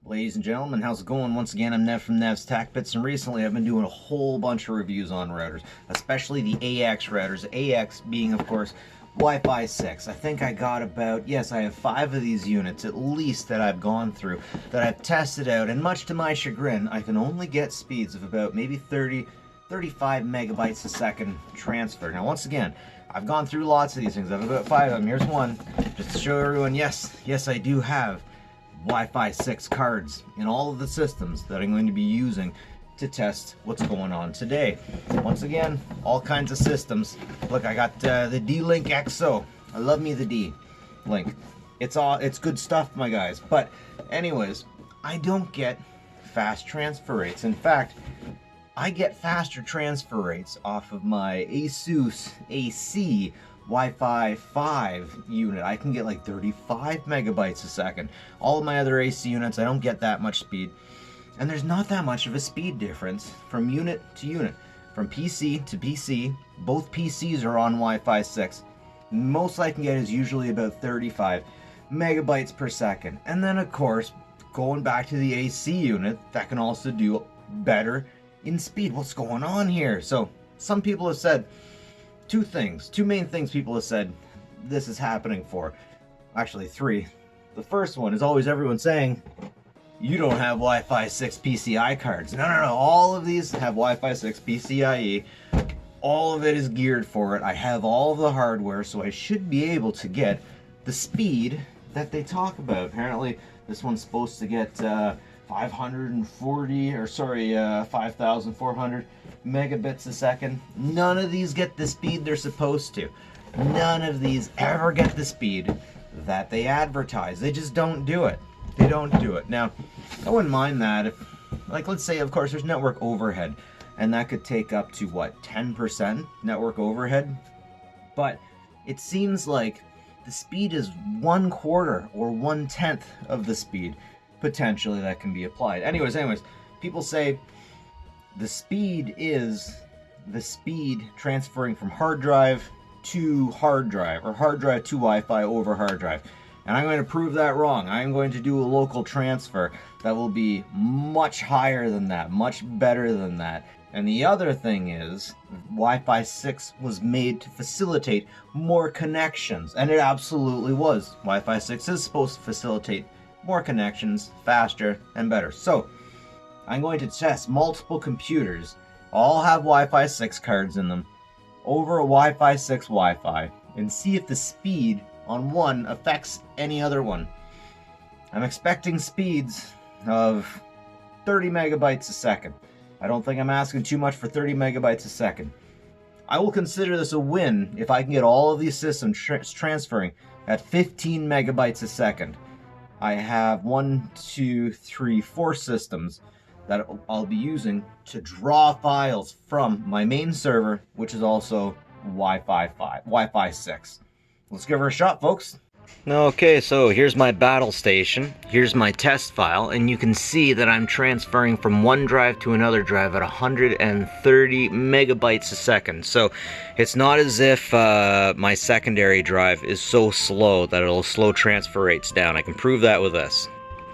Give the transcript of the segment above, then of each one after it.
Ladies and gentlemen, how's it going? Once again, I'm Nev from Nev's Tech Bits, and recently I've been doing a whole bunch of reviews on routers, especially the AX routers. AX being, of course, Wi-Fi 6. I think I got about, yes, I have 5 of these units at least that I've gone through, that I've tested out, and much to my chagrin, I can only get speeds of about maybe 35 megabytes a second transfer. Now, once again, I've gone through lots of these things. I have about 5 of them. Here's one, just to show everyone, yes, I do have Wi-Fi 6 cards in all of the systems that I'm going to be using to test what's going on today. Once again, all kinds of systems. Look, I got the TP-Link EXO. I love me the D-Link. It's good stuff, my guys. But anyways, I don't get fast transfer rates. In fact, I get faster transfer rates off of my ASUS AC Wi-Fi 5 unit. I can get like 35 megabytes a second. All of my other AC units, I don't get that much speed. And there's not that much of a speed difference from unit to unit. From PC to PC, both PCs are on Wi-Fi 6. Most I can get is usually about 35 megabytes per second. And then of course, going back to the AC unit, that can also do better in speed. What's going on here? So some people have said two main things people have said this is happening for. Actually 3. The first one is always everyone saying, you don't have Wi-Fi 6 PCI cards. No, all of these have Wi-Fi 6 PCIe. All of it is geared for it. I have all of the hardware, so I should be able to get the speed that they talk about. Apparently, this one's supposed to get 5,400 megabits a second. None of these get the speed they're supposed to. None of these ever get the speed that they advertise. They just don't do it. They don't do it. Now, I wouldn't mind that if, like, let's say, of course, there's network overhead, and that could take up to, what, 10% network overhead? But it seems like the speed is 1/4 or 1/10 of the speed potentially that can be applied. Anyways, people say the speed is the speed transferring from hard drive to hard drive, or hard drive to Wi-Fi over hard drive. And I'm going to prove that wrong. I'm going to do a local transfer that will be much higher than that, much better than that. And the other thing is, Wi-Fi 6 was made to facilitate more connections, and it absolutely was. Wi-Fi 6 is supposed to facilitate more connections, faster, and better. So, I'm going to test multiple computers, all have Wi-Fi 6 cards in them, over a Wi-Fi 6 Wi-Fi, and see if the speed on one affects any other one. I'm expecting speeds of 30 megabytes a second. I don't think I'm asking too much for 30 megabytes a second. I will consider this a win if I can get all of these systems transferring at 15 megabytes a second. I have 4 systems that I'll be using to draw files from my main server, which is also Wi-Fi 6. Let's give her a shot, folks. Okay, so here's my battle station. Here's my test file, and you can see that I'm transferring from one drive to another drive at 130 megabytes a second. So it's not as if my secondary drive is so slow that it'll slow transfer rates down. I can prove that with this.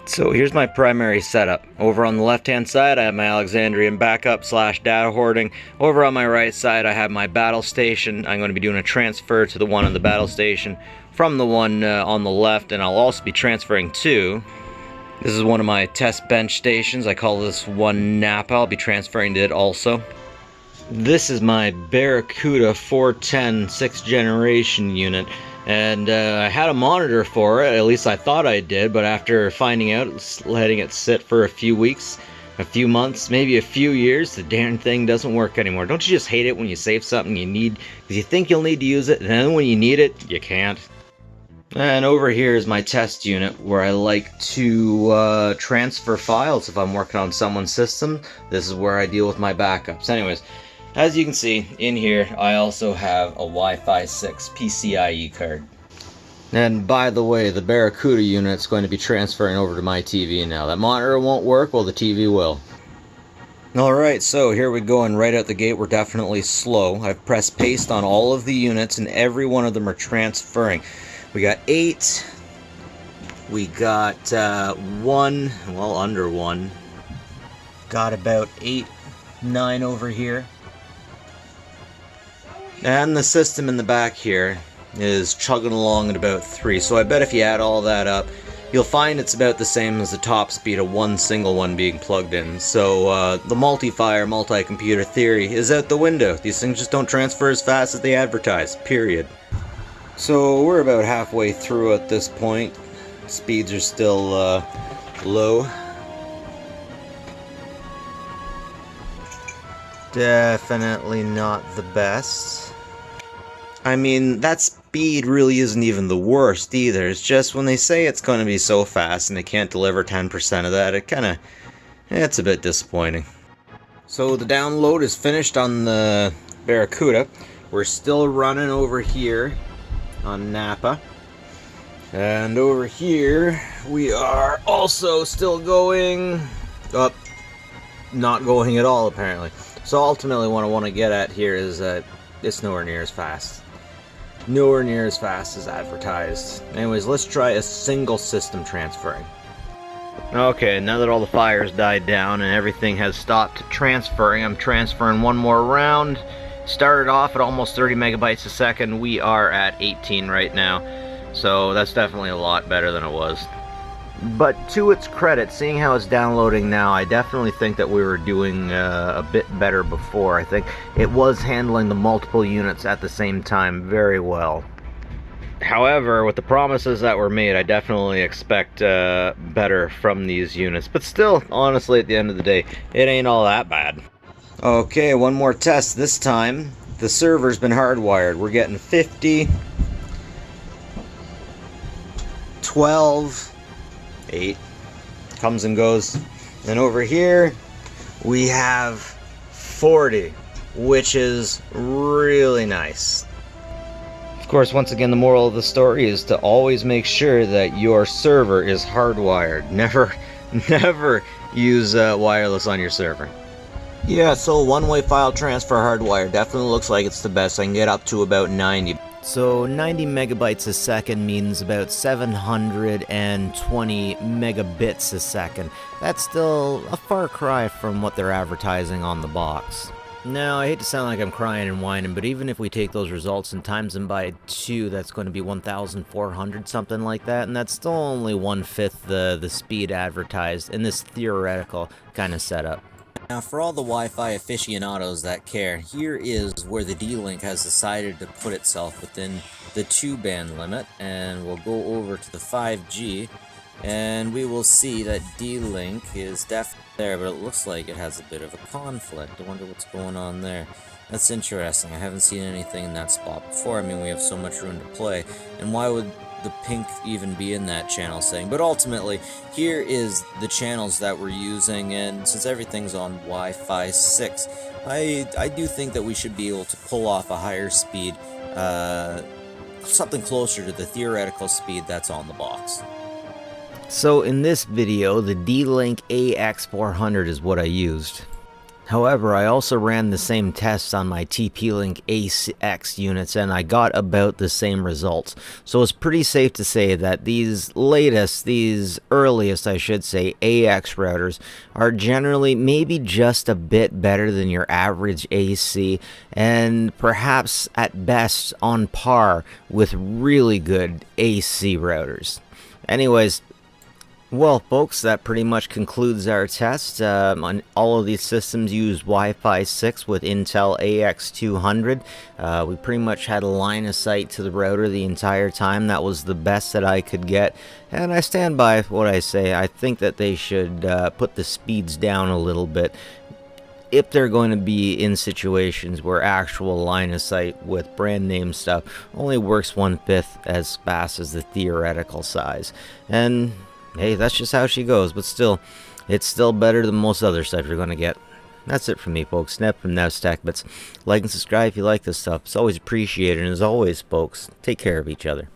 So here's my primary setup. Over on the left hand side I have my Alexandrian backup / data hoarding. Over on my right side I have my battle station. I'm going to be doing a transfer to the one on the battle station from the one on the left, and I'll also be transferring to. This is one of my test bench stations. I call this one Napa. I'll be transferring to it also. This is my Barracuda 410 6th generation unit. And I had a monitor for it, at least I thought I did, but after finding out, letting it sit for a few weeks, a few months, maybe a few years, the darn thing doesn't work anymore. Don't you just hate it when you save something you need, because you think you'll need to use it, and then when you need it, you can't? And over here is my test unit, where I like to transfer files if I'm working on someone's system. This is where I deal with my backups. Anyways, as you can see, in here, I also have a Wi-Fi 6 PCIe card. And by the way, the Barracuda unit's going to be transferring over to my TV now. That monitor won't work, well, the TV will. Alright, so here we go, and right out the gate we're definitely slow. I've pressed paste on all of the units, and every one of them are transferring. We got 8 We got one, well, under one. Got about 8, 9 over here. And the system in the back here is chugging along at about 3. So I bet if you add all that up, you'll find it's about the same as the top speed of one single one being plugged in. So the multi-PHY or multi-computer theory is out the window. These things just don't transfer as fast as they advertise, period. So we're about halfway through at this point. Speeds are still low. Definitely not the best. I mean, that speed really isn't even the worst either. It's just when they say it's going to be so fast and they can't deliver 10% of that, it's a bit disappointing. So the download is finished on the Barracuda. We're still running over here on Napa. And over here, we are also still going up, not going at all apparently. So ultimately what I want to get at here is that it's nowhere near as fast. Nowhere near as fast as advertised. Anyways, let's try a single system transferring. Okay, now that all the fires died down and everything has stopped transferring, I'm transferring one more round. Started off at almost 30 megabytes a second. We are at 18 right now. So that's definitely a lot better than it was. But to its credit, seeing how it's downloading now, I definitely think that we were doing a bit better before. I think it was handling the multiple units at the same time very well. However, with the promises that were made, I definitely expect better from these units. But still, honestly, at the end of the day, it ain't all that bad. Okay, one more test. This time, the server's been hardwired. We're getting 50, 12, 8, comes and goes. And over here we have 40, which is really nice. Of course, once again, the moral of the story is to always make sure that your server is hardwired. Never use wireless on your server. Yeah, so one-way file transfer hardwire definitely looks like it's the best. I can get up to about 90. So 90 megabytes a second means about 720 megabits a second. That's still a far cry from what they're advertising on the box. Now, I hate to sound like I'm crying and whining, but even if we take those results and times them by 2, that's going to be 1,400, something like that, and that's still only 1/5 the speed advertised in this theoretical kind of setup. Now, for all the Wi-Fi aficionados that care, here is where the D-Link has decided to put itself within the 2-band limit, and we'll go over to the 5G, and we will see that D-Link is definitely there, but it looks like it has a bit of a conflict. I wonder what's going on there. That's interesting. I haven't seen anything in that spot before. I mean, we have so much room to play, and why would the pink even be in that channel setting? But ultimately, here is the channels that we're using, and since everything's on Wi-Fi 6, I do think that we should be able to pull off a higher speed, something closer to the theoretical speed that's on the box. So in this video, the TP-Link AX1800 is what I used. However, I also ran the same tests on my TP-Link AX units, and I got about the same results. So it's pretty safe to say that these earliest, I should say, AX routers are generally maybe just a bit better than your average AC, and perhaps at best on par with really good AC routers. Anyways, well, folks, that pretty much concludes our test. On all of these systems use Wi-Fi 6 with Intel AX200. We pretty much had a line of sight to the router the entire time. That was the best that I could get, and I stand by what I say. I think that they should put the speeds down a little bit if they're going to be in situations where actual line of sight with brand name stuff only works 1/5 as fast as the theoretical size. And hey, that's just how she goes, but still, it's still better than most other stuff you're going to get. That's it from me, folks. Snap from NowStackBits. Like and subscribe if you like this stuff. It's always appreciated, and as always, folks, take care of each other.